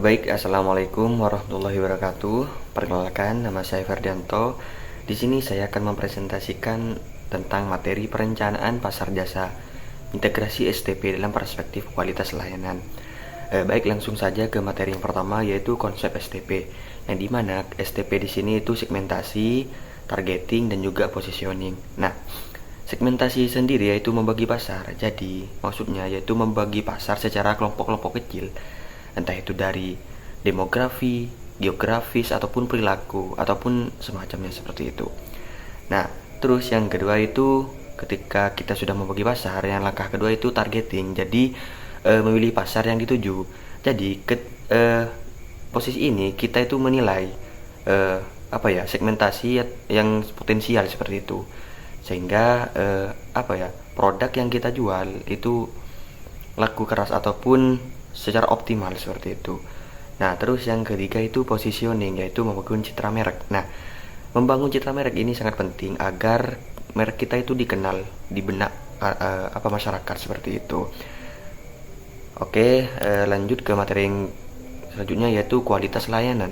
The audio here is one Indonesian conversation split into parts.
Baik, assalamualaikum warahmatullahi wabarakatuh. Perkenalkan, nama saya Ferdianto. Di sini saya akan mempresentasikan tentang materi perencanaan pasar jasa, integrasi STP dalam perspektif kualitas layanan. Baik, langsung saja ke materi yang pertama, yaitu konsep STP. Yang dimana STP di sini itu segmentasi, targeting, dan juga positioning. Nah, segmentasi sendiri yaitu membagi pasar. Jadi, maksudnya yaitu membagi pasar secara kelompok-kelompok kecil, entah itu dari demografi, geografis, ataupun perilaku, ataupun semacamnya seperti itu. Nah, terus yang kedua itu ketika kita sudah membagi pasar, yang langkah kedua itu targeting. Jadi memilih pasar yang dituju. Jadi posisi ini kita itu menilai segmentasi yang potensial seperti itu, sehingga produk yang kita jual itu laku keras ataupun secara optimal seperti itu. Nah, terus yang ketiga itu positioning, yaitu membangun citra merek. Nah, membangun citra merek ini sangat penting agar merek kita itu dikenal di benak masyarakat seperti itu. Oke, lanjut ke materi yang selanjutnya, yaitu kualitas layanan.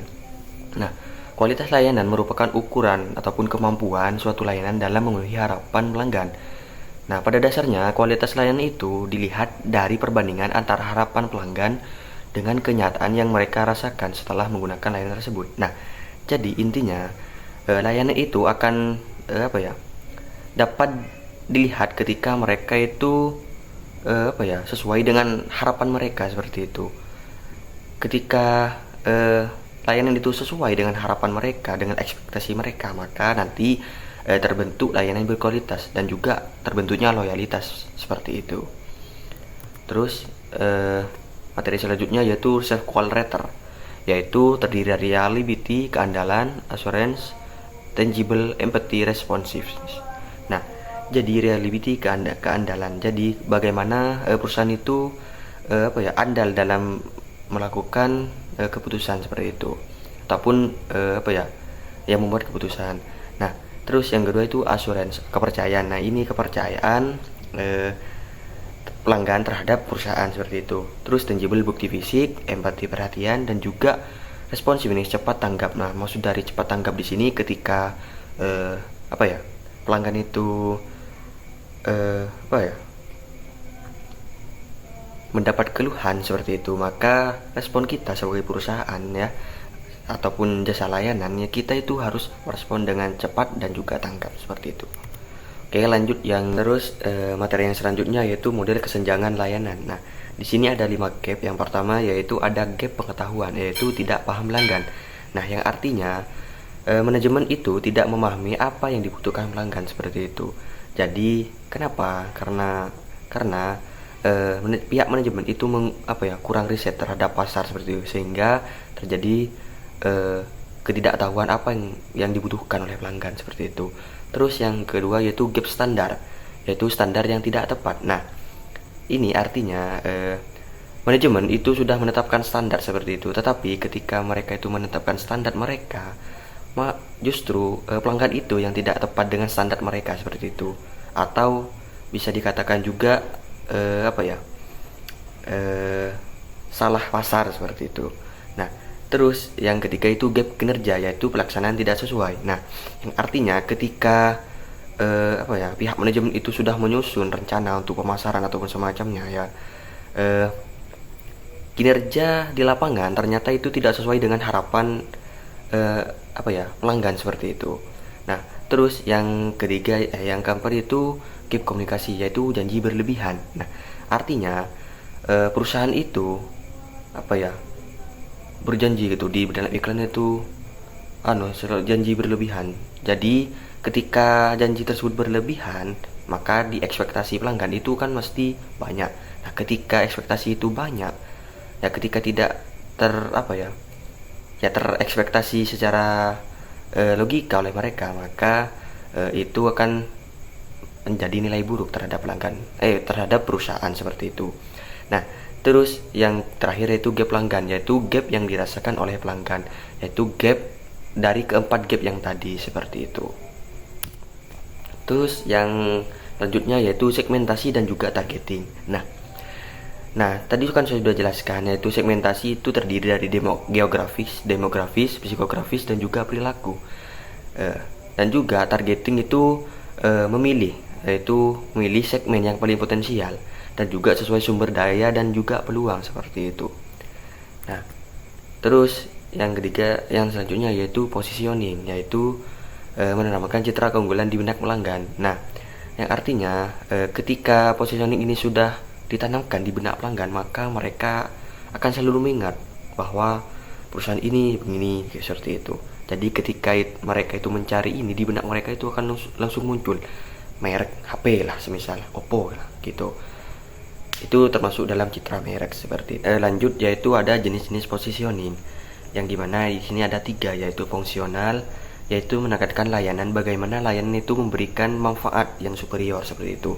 Nah, kualitas layanan merupakan ukuran ataupun kemampuan suatu layanan dalam memenuhi harapan pelanggan. Nah, pada dasarnya kualitas layanan itu dilihat dari perbandingan antara harapan pelanggan dengan kenyataan yang mereka rasakan setelah menggunakan layanan tersebut. Nah, jadi intinya layanan itu akan dapat dilihat ketika mereka itu sesuai dengan harapan mereka seperti itu. Ketika layanan itu sesuai dengan harapan mereka, dengan ekspektasi mereka, maka nanti terbentuk layanan yang berkualitas dan juga terbentuknya loyalitas seperti itu. Terus materi selanjutnya yaitu self qual rater, yaitu terdiri dari reliability, keandalan, assurance, tangible, empathy, responsiveness. Nah, jadi reliability, keandalan. Jadi bagaimana perusahaan itu andal dalam melakukan keputusan seperti itu, ataupun yang membuat keputusan. Nah, terus yang kedua itu assurance, kepercayaan. Nah, ini kepercayaan pelanggan terhadap perusahaan seperti itu. Terus tangible, bukti fisik, empati, perhatian, dan juga responsiveness, cepat tanggap. Nah, maksud dari cepat tanggap di sini ketika pelanggan itu mendapat keluhan seperti itu, maka respon kita sebagai perusahaan ataupun jasa layanan kita itu harus merespon dengan cepat dan juga tanggap seperti itu. Oke, lanjut yang terus materi yang selanjutnya yaitu model kesenjangan layanan. Nah, di sini ada 5 gap. Yang pertama yaitu ada gap pengetahuan, yaitu tidak paham pelanggan. Nah, yang artinya manajemen itu tidak memahami apa yang dibutuhkan pelanggan seperti itu. Jadi kenapa? Karena pihak manajemen itu kurang riset terhadap pasar seperti itu, sehingga terjadi ketidaktahuan apa yang dibutuhkan oleh pelanggan seperti itu. Terus yang kedua yaitu gap standar, yaitu standar yang tidak tepat. Nah, ini artinya manajemen itu sudah menetapkan standar seperti itu, tetapi ketika mereka itu menetapkan standar mereka, justru pelanggan itu yang tidak tepat dengan standar mereka seperti itu, atau bisa dikatakan juga salah pasar seperti itu. Nah, terus yang ketiga itu gap kinerja, yaitu pelaksanaan tidak sesuai. Nah, yang artinya ketika pihak manajemen itu sudah menyusun rencana untuk pemasaran ataupun semacamnya kinerja di lapangan ternyata itu tidak sesuai dengan harapan pelanggan seperti itu. Nah, terus yang ketiga yang keempat itu gap komunikasi, yaitu janji berlebihan. Nah, artinya perusahaan itu berjanji gitu di dalam iklan itu janji berlebihan. Jadi ketika janji tersebut berlebihan, maka di ekspektasi pelanggan itu kan mesti banyak. Nah, ketika ekspektasi itu banyak, ketika tidak terekspektasi secara logika oleh mereka, maka itu akan menjadi nilai buruk terhadap terhadap perusahaan seperti itu. Nah, terus yang terakhir yaitu gap pelanggan, yaitu gap yang dirasakan oleh pelanggan, yaitu gap dari keempat gap yang tadi seperti itu. Terus yang selanjutnya yaitu segmentasi dan juga targeting. Nah, Nah, tadi kan saya sudah jelaskan, yaitu segmentasi itu terdiri dari geografis, demografis, psikografis, dan juga perilaku. Dan juga targeting itu memilih, yaitu memilih segmen yang paling potensial dan juga sesuai sumber daya dan juga peluang seperti itu. Nah, terus yang ketiga, yang selanjutnya yaitu positioning, yaitu menanamkan citra keunggulan di benak pelanggan. Nah, yang artinya ketika positioning ini sudah ditanamkan di benak pelanggan, maka mereka akan selalu mengingat bahwa perusahaan ini begini, seperti itu. Jadi ketika mereka itu mencari ini, di benak mereka itu akan langsung muncul merek HP lah, semisal Oppo lah gitu. Itu termasuk dalam citra merek seperti itu. Lanjut, yaitu ada jenis-jenis positioning, yang dimana di sini ada 3, yaitu fungsional, yaitu menekankan layanan, bagaimana layanan itu memberikan manfaat yang superior seperti itu.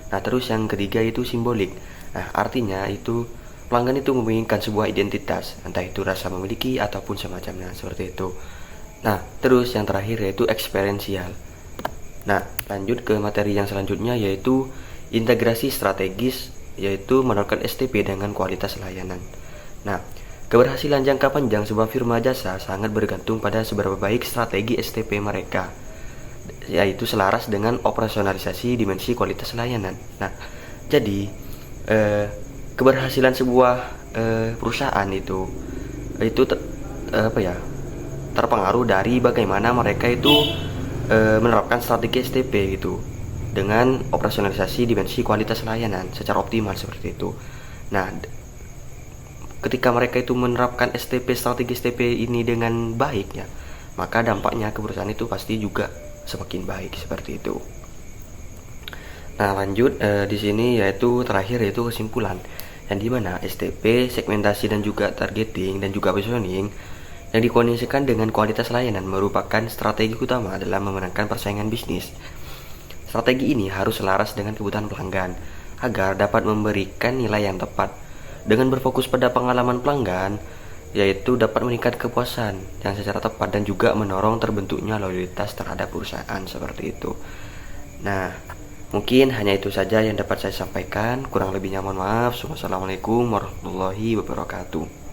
Nah, terus yang ketiga itu simbolik. Nah, artinya itu pelanggan itu menginginkan sebuah identitas, entah itu rasa memiliki ataupun semacamnya seperti itu. Nah, terus yang terakhir yaitu experiential. Nah, lanjut ke materi yang selanjutnya, yaitu integrasi strategis, yaitu menawarkan STP dengan kualitas layanan. Nah, keberhasilan jangka panjang sebuah firma jasa sangat bergantung pada seberapa baik strategi STP mereka, yaitu selaras dengan operasionalisasi dimensi kualitas layanan. Nah, jadi keberhasilan sebuah perusahaan itu terpengaruh dari bagaimana mereka itu menerapkan strategi STP gitu dengan operasionalisasi dimensi kualitas layanan secara optimal seperti itu. Nah, ketika mereka itu menerapkan strategi STP ini dengan baik ya, maka dampaknya ke perusahaan itu pasti juga semakin baik seperti itu. Nah, lanjut di sini yaitu terakhir, yaitu kesimpulan, yang dimana STP, segmentasi dan juga targeting dan juga positioning yang dikondisikan dengan kualitas layanan merupakan strategi utama dalam memenangkan persaingan bisnis. Strategi ini harus selaras dengan kebutuhan pelanggan agar dapat memberikan nilai yang tepat. Dengan berfokus pada pengalaman pelanggan, yaitu dapat meningkat kepuasan yang secara tepat dan juga mendorong terbentuknya loyalitas terhadap perusahaan seperti itu. Nah, mungkin hanya itu saja yang dapat saya sampaikan. Kurang lebihnya mohon maaf. Wassalamualaikum warahmatullahi wabarakatuh.